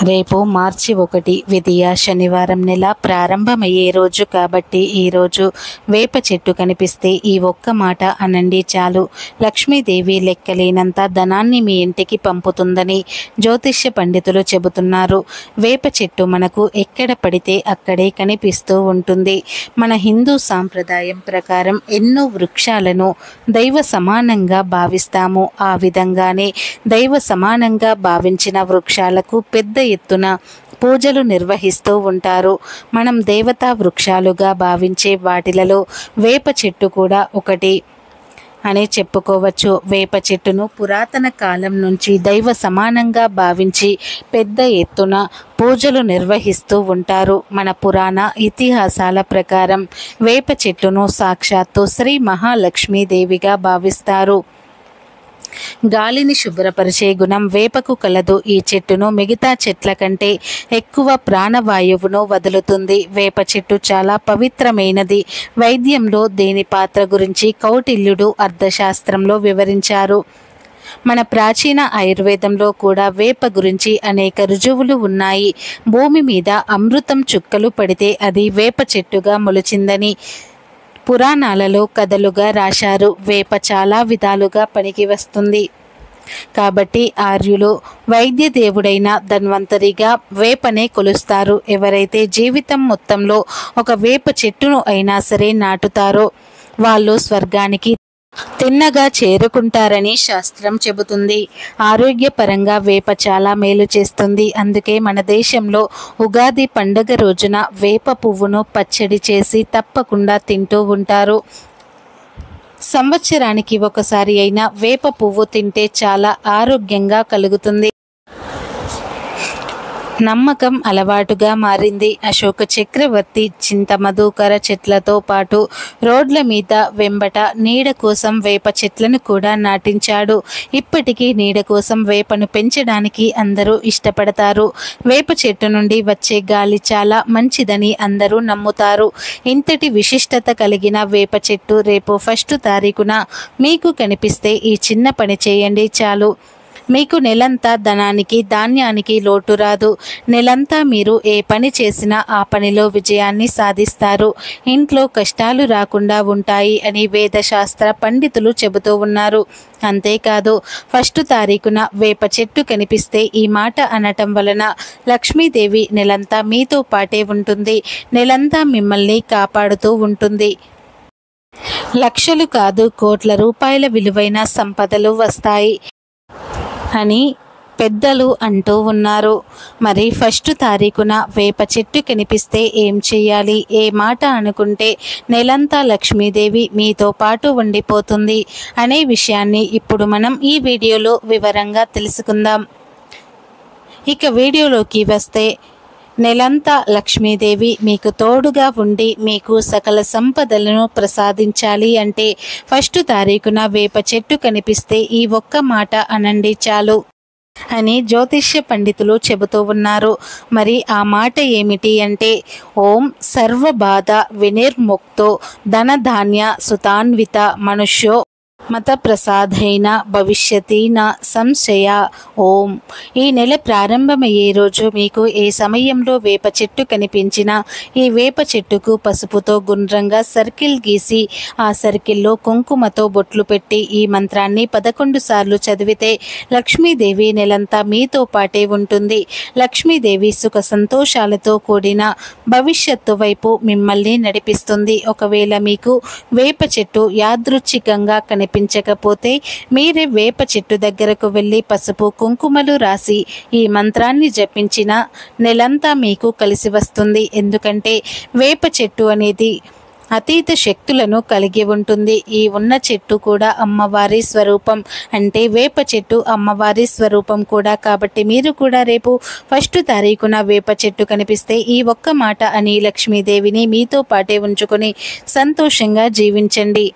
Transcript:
రేపు మార్చి 1 విదియ శనివారం నెల ప్రారంభమయ్యే రోజు కాబట్టి ఈరోజు వేప చెట్టు కనిపిస్తే ఈ ఒక్క మాట అనండి చాలు. లక్ష్మీదేవి లెక్కలేనంత ధనాన్ని మీ ఇంటికి పంపుతుందని జ్యోతిష్య పండితులు చెబుతున్నారు. వేప చెట్టు మనకు ఎక్కడ పడితే అక్కడే కనిపిస్తూ ఉంటుంది. మన హిందూ సాంప్రదాయం ప్రకారం ఎన్నో వృక్షాలను దైవ సమానంగా భావిస్తాము. ఆ విధంగానే దైవ సమానంగా భావించిన వృక్షాలకు పెద్ద ఎత్తున పూజలు నిర్వహిస్తూ ఉంటారు. మనం దేవతా వృక్షాలుగా భావించే వాటిలలో వేప చెట్టు కూడా ఒకటి అని చెప్పుకోవచ్చు. వేప చెట్టును పురాతన కాలం నుంచి దైవ సమానంగా భావించి పెద్ద ఎత్తున పూజలు నిర్వహిస్తూ ఉంటారు. మన పురాణ ఇతిహాసాల ప్రకారం వేప చెట్టును సాక్షాత్తు శ్రీ మహాలక్ష్మీదేవిగా భావిస్తారు. గాలిని శుభ్రపరిచే గుణం వేపకు కలదు. ఈ చెట్టును మిగతా చెట్ల కంటే ఎక్కువ ప్రాణవాయువును వదులుతుంది. వేప చెట్టు చాలా పవిత్రమైనది. వైద్యంలో దీని పాత్ర గురించి కౌటిల్యుడు అర్థశాస్త్రంలో వివరించారు. మన ప్రాచీన ఆయుర్వేదంలో కూడా వేప గురించి అనేక రుజువులు ఉన్నాయి. భూమి మీద అమృతం చుక్కలు పడితే అది వేప చెట్టుగా మొలిచిందని పురాణాలలో కథలుగా రాశారు. వేప చాలా విధాలుగా పనికి వస్తుంది కాబట్టి ఆర్యులు వైద్య దేవుడైన ధన్వంతరిగా వేపనే కొలుస్తారు. ఎవరైతే జీవితం మొత్తంలో ఒక వేప చెట్టును అయినా సరే నాటుతారో వాళ్ళు స్వర్గానికి తిన్నగా చేరుకుంటారని శాస్త్రం చెబుతుంది. ఆరోగ్యపరంగా వేప చాలా మేలు చేస్తుంది. అందుకే మన దేశంలో ఉగాది పండుగ రోజున వేప పువ్వును పచ్చడి చేసి తప్పకుండా తింటూ ఉంటారు. సంవత్సరానికి ఒకసారి అయినా వేప పువ్వు తింటే చాలా ఆరోగ్యంగా కలుగుతుంది. నమ్మకం అలవాటుగా మారింది. అశోక చక్రవర్తి చింతమధుకర చెట్లతో పాటు రోడ్ల మీద వెంబట నీడ కోసం వేప చెట్లను కూడా నాటించాడు. ఇప్పటికీ నీడ కోసం వేపను పెంచడానికి అందరూ ఇష్టపడతారు. వేప చెట్టు నుండి వచ్చే గాలి చాలా మంచిదని అందరూ నమ్ముతారు. ఇంతటి విశిష్టత కలిగిన వేప చెట్టు రేపు 1 తారీఖున మీకు కనిపిస్తే ఈ చిన్న పని చేయండి చాలు. మీకు నెలంతా ధనానికి ధాన్యానికి లోటు రాదు. నెలంతా మీరు ఏ పని చేసినా ఆ పనిలో విజయాన్ని సాధిస్తారు. ఇంట్లో కష్టాలు రాకుండా ఉంటాయి అని వేదశాస్త్ర పండితులు చెబుతూ ఉన్నారు. అంతేకాదు 1 తారీఖున వేప చెట్టు కనిపిస్తే ఈ మాట అనటం వలన లక్ష్మీదేవి నెలంతా మీతో పాటే ఉంటుంది. నెలంతా మిమ్మల్ని కాపాడుతూ ఉంటుంది. లక్షలు కాదు కోట్ల రూపాయల విలువైన సంపదలు వస్తాయి అని పెద్దలు అంటూ ఉన్నారు. మరి 1 తారీఖున వేప చెట్టు కనిపిస్తే ఏం చేయాలి? ఏ మాట అనుకుంటే నెలంతా లక్ష్మీదేవి మీతో పాటు ఉండిపోతుంది అనే విషయాన్ని ఇప్పుడు మనం ఈ వీడియోలో వివరంగా తెలుసుకుందాం. ఇక వీడియోలోకి వస్తే నెలంతా లక్ష్మీదేవి మీకు తోడుగా ఉండి మీకు సకల సంపదలను ప్రసాదించాలి అంటే 1 తారీఖున వేప చెట్టు కనిపిస్తే ఈ ఒక్క మాట అనండి చాలు అని జ్యోతిష్య పండితులు చెబుతూ ఉన్నారు. మరి ఆ మాట ఏమిటి అంటే ఓం సర్వబాధ వినిర్ముక్తో ధనధాన్య సుతాన్విత మనుష్యో మత ప్రసాదైన భవిష్యతి నా సంశయ. ఓం. ఈ నెల ప్రారంభమయ్యే రోజు మీకు ఏ సమయంలో వేప చెట్టు కనిపించినా ఈ వేప చెట్టుకు పసుపుతో గుండ్రంగా సర్కిల్ గీసి ఆ సర్కిల్లో కుంకుమతో బొట్లు పెట్టి ఈ మంత్రాన్ని 11 సార్లు చదివితే లక్ష్మీదేవి నెలంతా మీతో పాటే ఉంటుంది. లక్ష్మీదేవి సుఖ సంతోషాలతో కూడిన భవిష్యత్తు వైపు మిమ్మల్ని నడిపిస్తుంది. ఒకవేళ మీకు వేప చెట్టు యాదృచ్ఛికంగా కనిపించకపోతే మీరే వేప చెట్టు దగ్గరకు వెళ్ళి పసుపు కుంకుమలు రాసి ఈ మంత్రాన్ని జపించిన నెలంతా మీకు కలిసి వస్తుంది. ఎందుకంటే వేప చెట్టు అనేది అతీత శక్తులను కలిగి ఉంటుంది. ఈ ఉన్న చెట్టు కూడా అమ్మవారి స్వరూపం. అంటే వేప చెట్టు అమ్మవారి స్వరూపం కూడా. కాబట్టి మీరు కూడా రేపు 1 తారీఖున వేప చెట్టు కనిపిస్తే ఈ ఒక్క మాట అని లక్ష్మీదేవిని మీతో పాటే ఉంచుకొని సంతోషంగా జీవించండి.